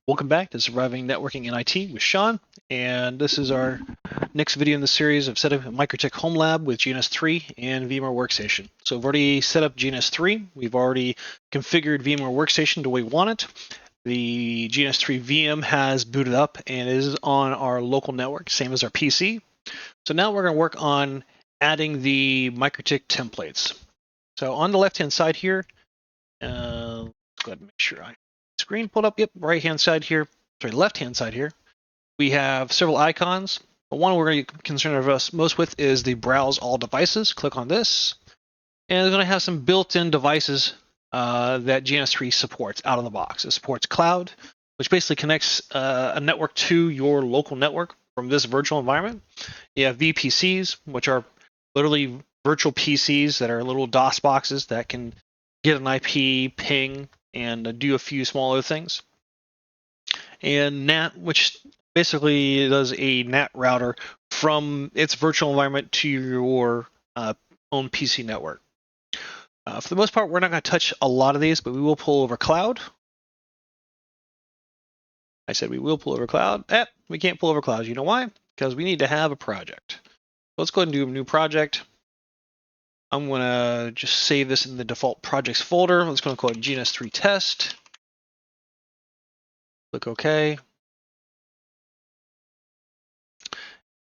Welcome back to Surviving Networking in IT with Sean, and this is our next video in the series of setting up Mikrotik Home Lab with GNS3 and VMware Workstation. So we've already set up GNS3, we've already configured VMware Workstation the way we want it. The GNS3 VM has booted up and is on our local network, same as our PC. So now we're going to work on adding the Mikrotik templates. So on the left-hand side here, let's go ahead and make sure I screen pulled up. Yep, right-hand side here, sorry, left-hand side here, we have several icons. The one we're going to concern us most with is the Browse All Devices. Click on this, and it's going to have some built-in devices that GNS3 supports out of the box. It supports cloud, which basically connects a network to your local network from this virtual environment. You have VPCs, which are literally virtual PCs that are little DOS boxes that can get an IP, ping, and do a few small other things. And NAT, which basically does a NAT router from its virtual environment to your own PC network. For the most part, we're not going to touch a lot of these, but we will pull over cloud. I said we will pull over cloud. We can't pull over cloud. You know why? Because we need to have a project. Let's go ahead and do a new project. I'm going to just save this in the default projects folder. Let's go and call it GNS3 test. Click OK.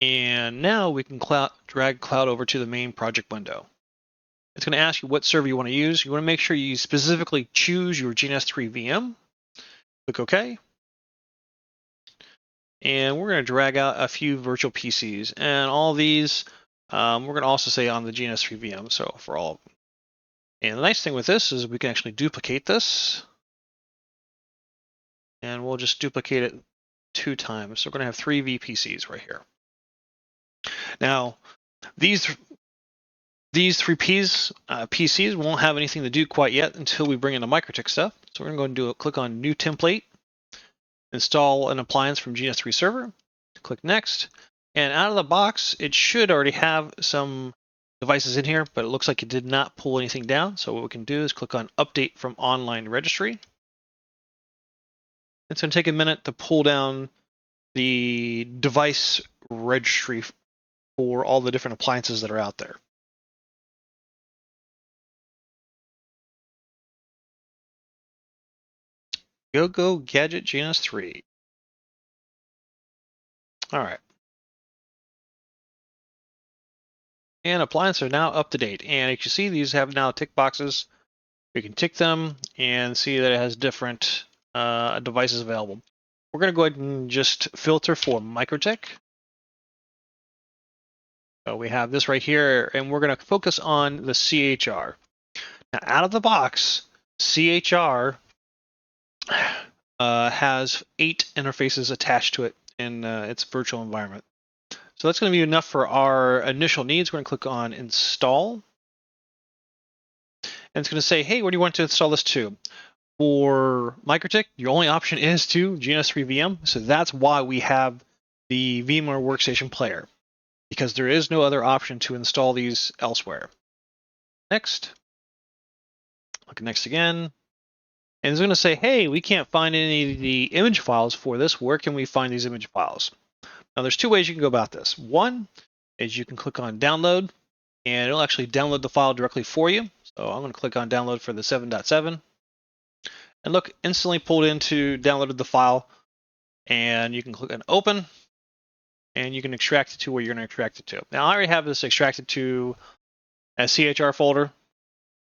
And now we can drag cloud over to the main project window. It's going to ask you what server you want to use. You want to make sure you specifically choose your GNS3 VM. Click OK. And we're going to drag out a few virtual PCs. And all these, we're going to also say on the GNS3 VM, so for all of them. And the nice thing with this is we can actually duplicate this. And we'll just duplicate it 2 times. So we're going to have 3 VPCs right here. Now, these 3 PCs won't have anything to do quite yet until we bring in the Mikrotik stuff. So we're going to go and click on New Template, install an appliance from GNS3 Server, click Next, and out of the box, it should already have some devices in here, but it looks like it did not pull anything down. So what we can do is click on Update from Online Registry. It's going to take a minute to pull down the device registry for all the different appliances that are out there. Go Gadget GNS3. All right. And appliances are now up to date. And as you see, these have now tick boxes. We can tick them and see that it has different devices available. We're going to go ahead and just filter for Mikrotik. So we have this right here, and we're going to focus on the CHR. Now, out of the box, CHR has 8 interfaces attached to it in its virtual environment. So that's going to be enough for our initial needs. We're going to click on Install. And it's going to say, hey, where do you want to install this to? For Mikrotik, your only option is to GNS3 VM. So that's why we have the VMware Workstation Player, because there is no other option to install these elsewhere. Next. Click Next again. And it's going to say, hey, we can't find any of the image files for this. Where can we find these image files? Now, there's 2 ways you can go about this. One is you can click on Download, and it'll actually download the file directly for you. So I'm going to click on Download for the 7.7. And look, instantly pulled into, downloaded the file. And you can click on Open, and you can extract it to where you're going to extract it to. Now, I already have this extracted to a CHR folder,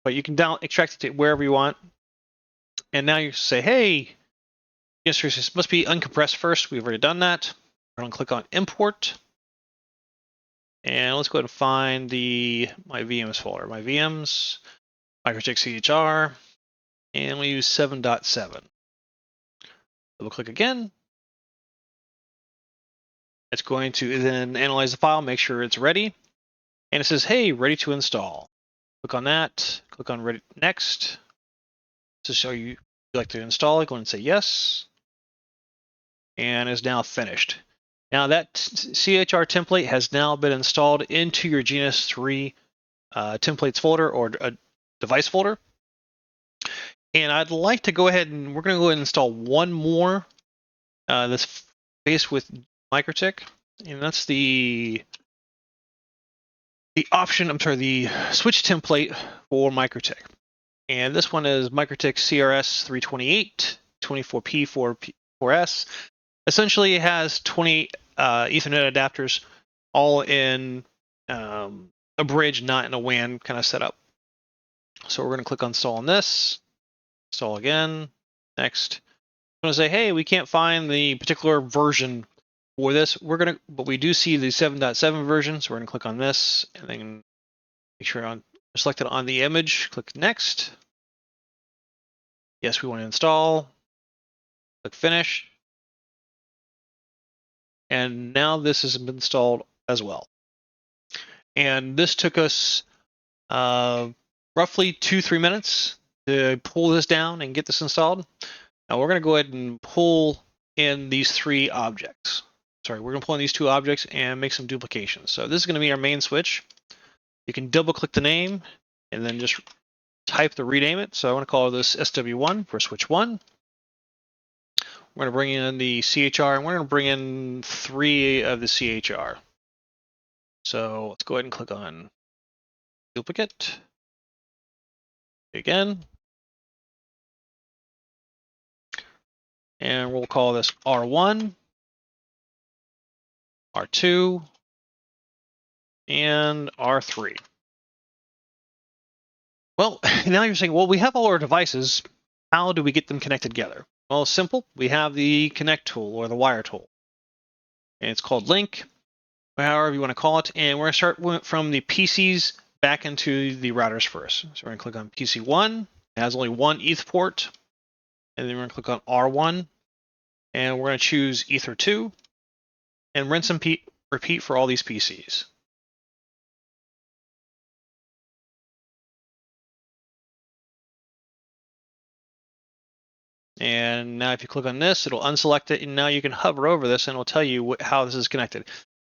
but you can extract it to wherever you want. And now you say, hey, yes, this must be uncompressed first. We've already done that. We're going to click on Import. And let's go ahead and find my VMs folder. My VMs, Mikrotik CHR, and we use 7.7. Double click again. It's going to then analyze the file, make sure it's ready. And it says, hey, ready to install. Click on that. Click on Ready Next. To show you like to install it, go ahead and say yes. And is now finished. Now that CHR template has now been installed into your GNS3 templates folder or a device folder. And I'd like to go ahead and we're going to go ahead and install one more that's faced with Mikrotik, and that's the option. I'm sorry, the switch template for Mikrotik. And this one is Mikrotik CRS 328, 24P, 4S. Essentially, it has 20 Ethernet adapters, all in a bridge, not in a WAN kind of setup. So we're going to click on install on this, install again, next. I'm going to say, hey, we can't find the particular version for this. But we do see the 7.7 version, so we're going to click on this, and then make sure on select it on the image. Click next. Yes, we want to install. Click finish. And now this has been installed as well. And this took us roughly 2-3 minutes to pull this down and get this installed. Now we're going to go ahead and pull in these 3 objects. Sorry, we're going to pull in these 2 objects and make some duplications. So this is going to be our main switch. You can double click the name and then just type to rename it. So I want to call this SW1 for switch 1. We're going to bring in the CHR, and we're going to bring in 3 of the CHR. So let's go ahead and click on duplicate. Again. And we'll call this R1, R2, and R3. Well, now you're saying, well, we have all our devices. How do we get them connected together? Well, simple. We have the connect tool or the wire tool. And it's called link, however you want to call it. And we're going to start from the PCs back into the routers first. So we're going to click on PC1. It has only 1 ETH port. And then we're going to click on R1. And we're going to choose Ether2. And rinse and repeat for all these PCs. And now if you click on this, it'll unselect it, and now you can hover over this and it'll tell you how this is connected.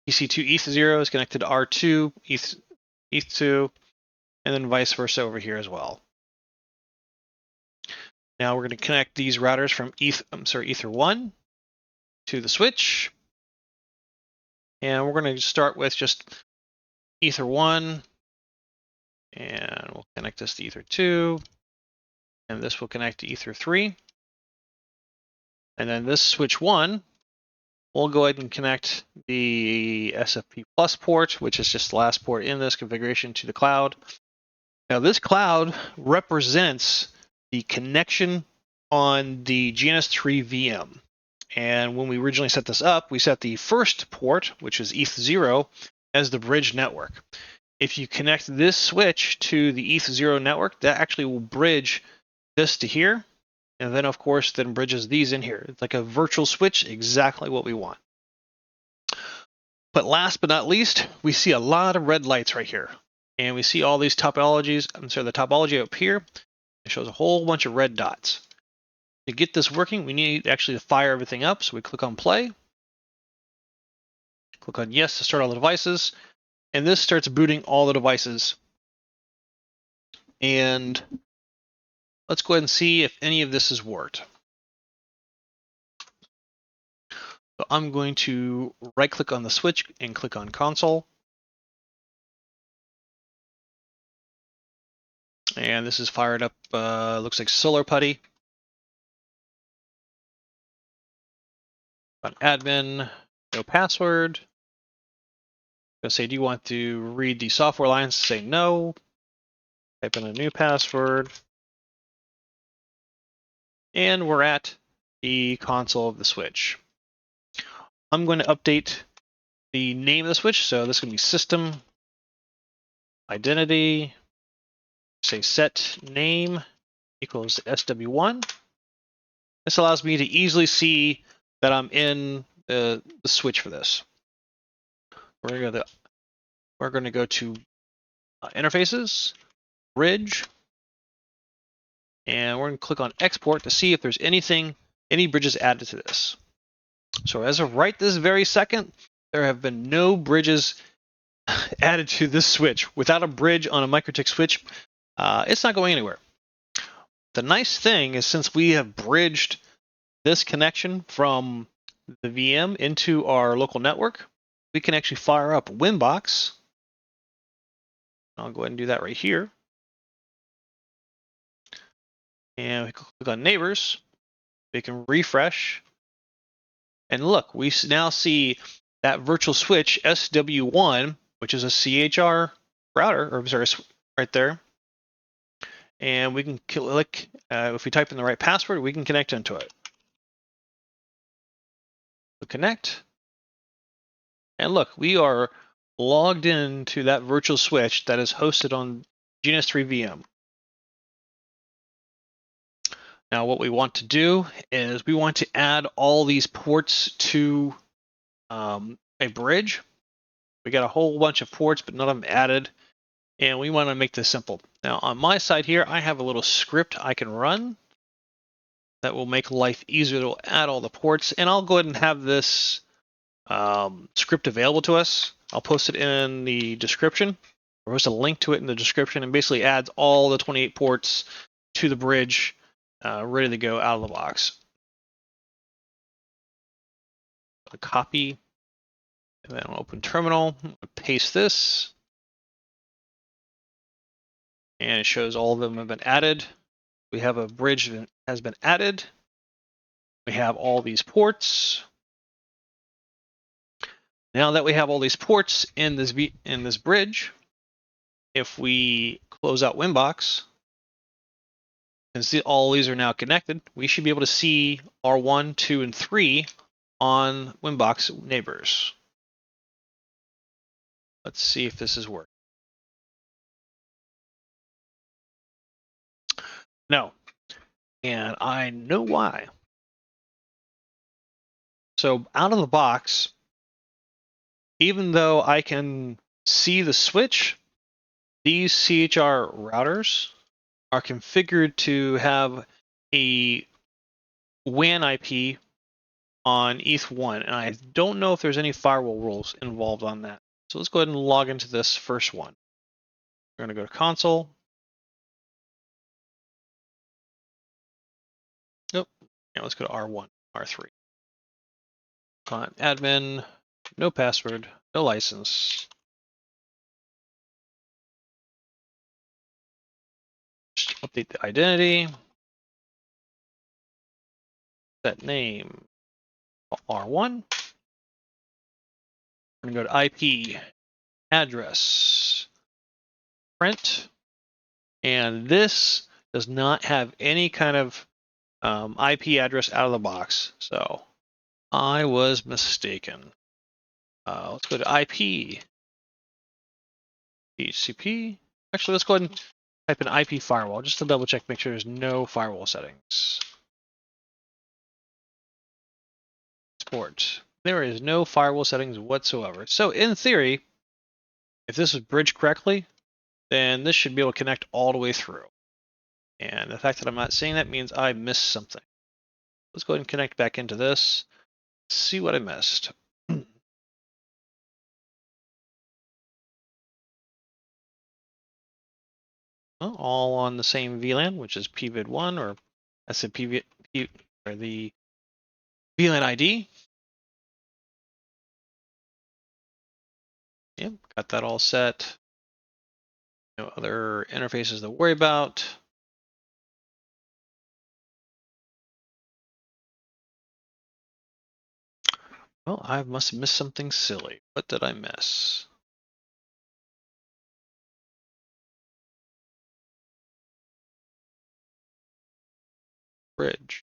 PC2 ETH0 is connected to R2, ETH2, and then vice versa over here as well. Now we're going to connect these routers from Ether1 to the switch. And we're going to start with just Ether1, and we'll connect this to Ether2, and this will connect to Ether3. And then this switch 1, we'll go ahead and connect the SFP plus port, which is just the last port in this configuration, to the cloud. Now this cloud represents the connection on the GNS3 VM. And when we originally set this up, we set the first port, which is ETH0, as the bridge network. If you connect this switch to the ETH0 network, that actually will bridge this to here. And then, of course, then bridges these in here. It's like a virtual switch, exactly what we want. But last but not least, we see a lot of red lights right here. And we see all these topologies. I'm sorry, the topology up here, it shows a whole bunch of red dots. To get this working, we need actually to fire everything up. So we click on play. Click on yes to start all the devices. And this starts booting all the devices. And let's go ahead and see if any of this has worked. So I'm going to right click on the switch and click on console. And this is fired up, looks like Solar Putty. On admin, no password. I'm going to say, do you want to read the software lines? Say no. Type in a new password. And we're at the console of the switch. I'm going to update the name of the switch. So this is going to be system identity. Say set name equals SW1. This allows me to easily see that I'm in the switch for this. We're going to go to interfaces, bridge, and we're going to click on export to see if there's any bridges added to this. So as of right this very second, there have been no bridges added to this switch. Without a bridge on a Mikrotik switch, it's not going anywhere. The nice thing is, since we have bridged this connection from the VM into our local network, we can actually fire up Winbox. I'll go ahead and do that right here. And we click on neighbors. We can refresh. And look, we now see that virtual switch SW1, which is a CHR router, or sorry, right there. And we can click, if we type in the right password, we can connect into it. We'll connect. And look, we are logged into that virtual switch that is hosted on GNS3 VM. Now what we want to do is we want to add all these ports to a bridge. We got a whole bunch of ports, but none of them added. And we want to make this simple. Now on my side here, I have a little script I can run that will make life easier to add all the ports. And I'll go ahead and have this script available to us. I'll post it in the description. Or post a link to it in the description, and basically adds all the 28 ports to the bridge, ready to go out of the box. A copy, and then I'll open terminal, paste this, and it shows all of them have been added. We have a bridge that has been added. We have all these ports. Now that we have all these ports in this bridge, if we close out Winbox, and see all these are now connected, we should be able to see R1, 2, and 3 on Winbox neighbors. Let's see if this is working. No, and I know why. So out of the box, even though I can see the switch, these CHR routers are configured to have a WAN IP on ETH1, and I don't know if there's any firewall rules involved on that. So let's go ahead and log into this first one. We're going to go to console. Nope. Now let's go to R1, R3. Client admin, no password, no license. Just update the identity. Set name R1. We're going to go to IP, address, print, and this does not have any kind of IP address out of the box. So I was mistaken. Let's go to IP, DHCP. Actually, let's go ahead and type in IP firewall just to double check, make sure there's no firewall settings. Support. There is no firewall settings whatsoever. So in theory, if this is bridged correctly, then this should be able to connect all the way through. And the fact that I'm not seeing that means I missed something. Let's go ahead and connect back into this, see what I missed. Well, all on the same VLAN, which is pvid1, or I said or the VLAN ID. Yep, got that all set. No other interfaces to worry about. Well, I must have missed something silly. What did I miss? Bridge.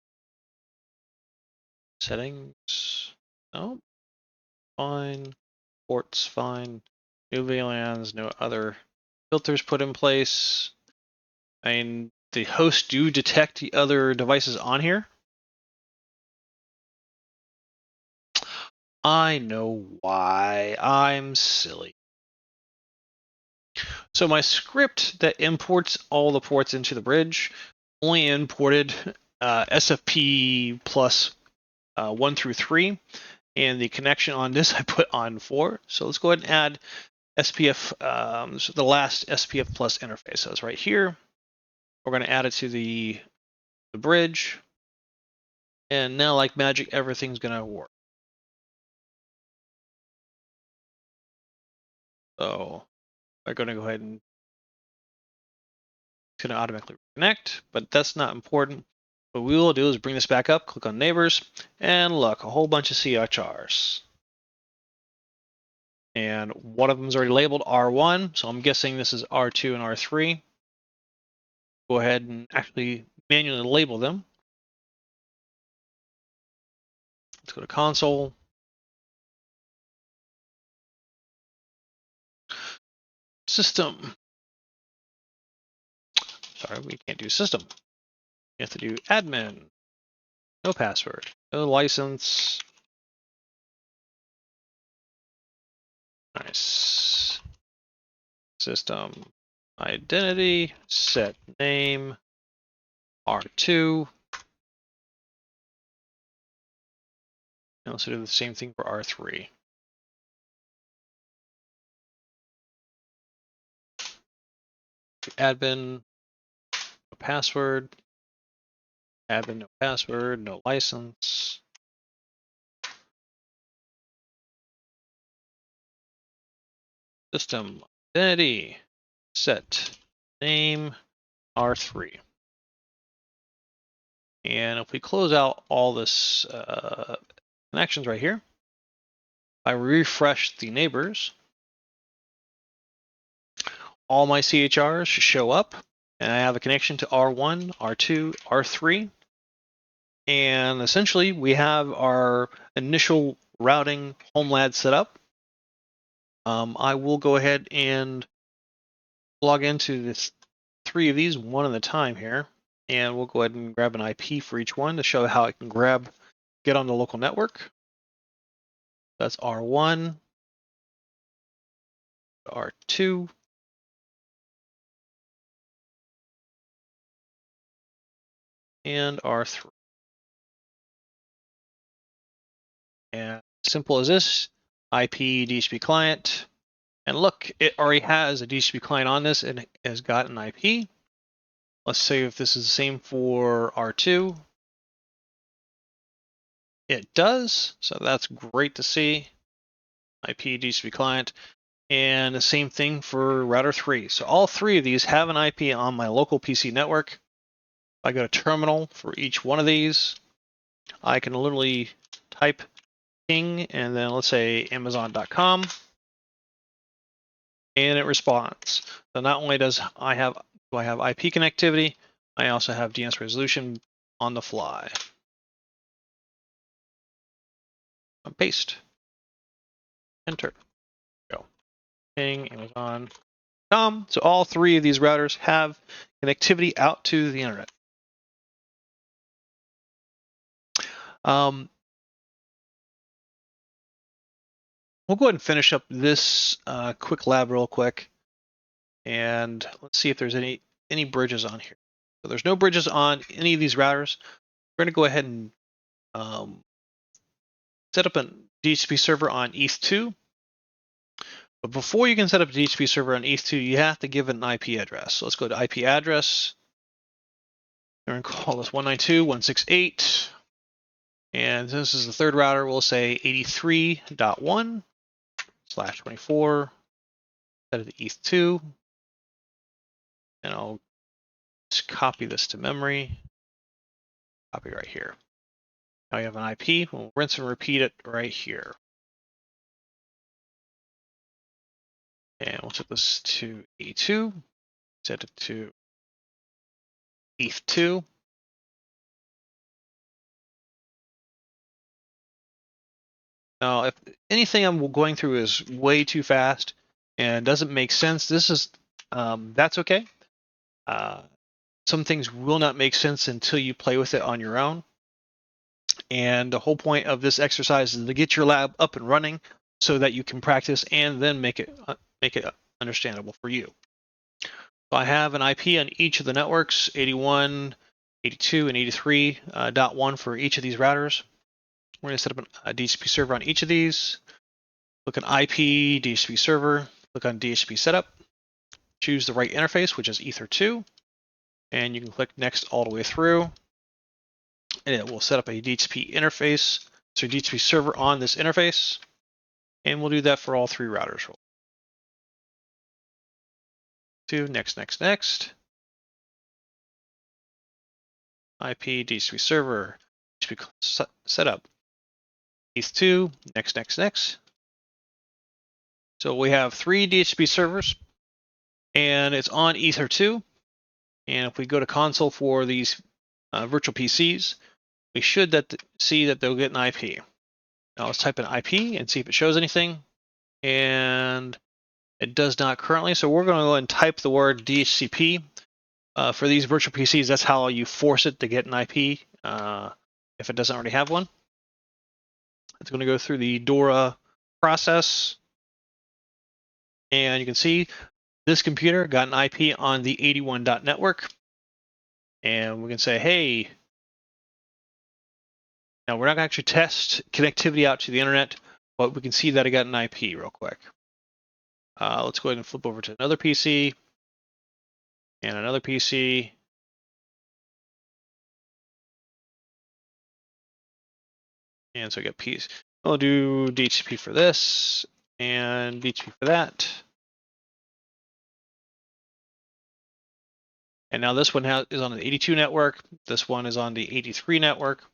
Settings. No. Fine. Ports fine. New VLANs, no other filters put in place. I mean, the hosts do detect the other devices on here. I know why. I'm silly. So my script that imports all the ports into the bridge only imported SFP plus 1 through 3, and the connection on this I put on 4. So let's go ahead and add SPF, so the last SPF plus interface. So it's right here. We're going to add it to the bridge, and now like magic, everything's going to work. So I'm going to go ahead and it's going to automatically connect, but that's not important. What we will do is bring this back up, click on neighbors, and look, a whole bunch of CHRs. And one of them is already labeled R1, so I'm guessing this is R2 and R3. Go ahead and actually manually label them. Let's go to console. System. Sorry, we can't do system. You have to do admin. No password. No license. Nice. System identity. Set name. R2. And also do the same thing for R3. Admin. No password. Admin. No password. No license. System identity. Set name. R3. And if we close out all this connections right here, I refresh the neighbors, all my CHRs show up, and I have a connection to R1, R2, R3, and essentially we have our initial routing home lab set up. I will go ahead and log into this 3 of these one at a time here, and we'll go ahead and grab an IP for each one to show how I can get on the local network. That's R1, R2, and R3. And simple as this, IP DHCP client. And look, it already has a DHCP client on this and it has got an IP. Let's say if this is the same for R2. It does, so that's great to see. IP DHCP client. And the same thing for router 3. So all 3 of these have an IP on my local PC network. If I go to terminal for each one of these, I can literally type ping and then let's say amazon.com. And it responds. So not only do I have IP connectivity, I also have DNS resolution on the fly. Paste. Enter. Go. Ping Amazon.com. So all 3 of these routers have connectivity out to the internet. We'll go ahead and finish up this quick lab real quick, and let's see if there's any bridges on here. So there's no bridges on any of these routers. We're going to go ahead and set up a DHCP server on ETH2. But before you can set up a DHCP server on ETH2, you have to give it an IP address. So let's go to IP address. We're going to call this 192.168. And this is the third router. We'll say 83.1/24. Set it to ETH2. And I'll just copy this to memory. Copy right here. Now you have an IP. We'll rinse and repeat it right here. And we'll set this to E2. Set it to ETH2. Now, if anything I'm going through is way too fast and doesn't make sense, this is that's okay. Some things will not make sense until you play with it on your own. And the whole point of this exercise is to get your lab up and running so that you can practice and then make it understandable for you. So I have an IP on each of the networks, 81, 82, and 83.1 for each of these routers. We're going to set up a DHCP server on each of these. Click on IP, DHCP server, click on DHCP setup, choose the right interface, which is Ether2, and you can click next all the way through. And it will set up a DHCP interface, so DHCP server on this interface. And we'll do that for all 3 routers. 2, next. IP DHCP server, DHCP setup. ETH2, next. So we have 3 DHCP servers, and it's on Ether2. And if we go to console for these virtual PCs, we should see that they'll get an IP. Now let's type in IP and see if it shows anything. And it does not currently. So we're going to go ahead and type the word DHCP. For these virtual PCs, that's how you force it to get an IP if it doesn't already have one. It's going to go through the DORA process. And you can see this computer got an IP on the 81.network. And we can say, hey, now we're not going to actually test connectivity out to the internet, but we can see that I got an IP real quick. Let's go ahead and flip over to another PC and another PC. And so I got P's. I'll do DHCP for this and DHCP for that. And now this one is on the 82 network. This one is on the 83 network.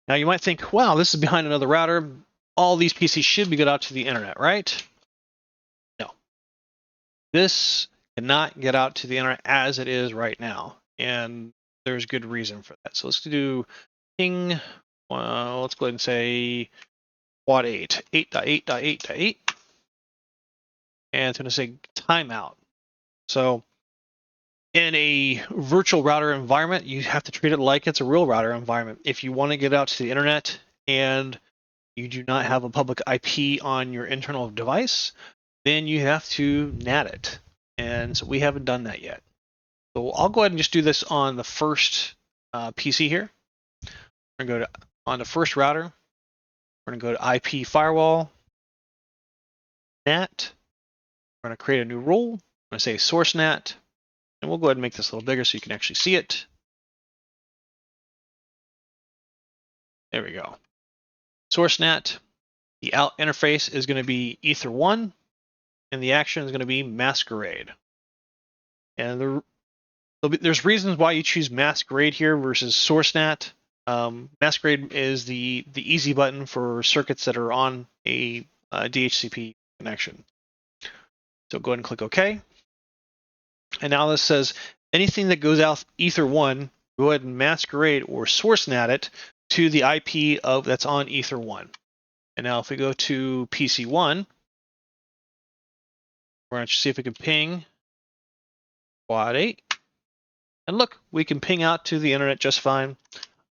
Now you might think, wow, this is behind another router. All these PCs should be good out to the internet, right? No. This cannot get out to the internet as it is right now. And there's good reason for that. So let's do ping. Let's go ahead and say quad 8, 8.8.8.8. And it's going to say timeout. So in a virtual router environment, you have to treat it like it's a real router environment. If you want to get out to the internet and you do not have a public IP on your internal device, then you have to NAT it. And so we haven't done that yet. So I'll go ahead and just do this on the first PC here. We're going to go on the first router. We're going to go to IP firewall, NAT. We're going to create a new rule. I'm going to say source NAT. And we'll go ahead and make this a little bigger so you can actually see it. There we go. Source NAT. The out interface is going to be Ether1, and the action is going to be Masquerade. And there's reasons why you choose Masquerade here versus source NAT. Masquerade is the easy button for circuits that are on a DHCP connection. So go ahead and click OK. And now this says anything that goes out Ether1, go ahead and Masquerade or source NAT it to the IP that's on Ether1. And now if we go to PC1, we're going to see if we can ping quad 8. And look, we can ping out to the internet just fine.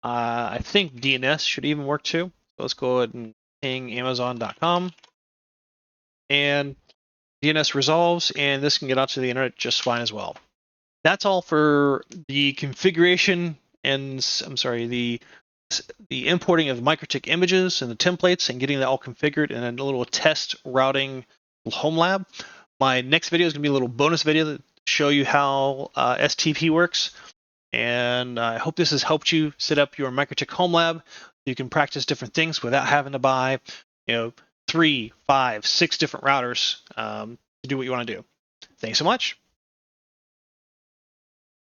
I think DNS should even work too. So let's go ahead and ping Amazon.com. And DNS resolves, and this can get out to the internet just fine as well. That's all for the configuration and, the importing of Mikrotik images and the templates and getting that all configured in a little test routing home lab. My next video is going to be a little bonus video that show you how STP works. And I hope this has helped you set up your Mikrotik Home Lab. You can practice different things without having to buy, 3, 5, 6 different routers to do what you want to do. Thanks so much.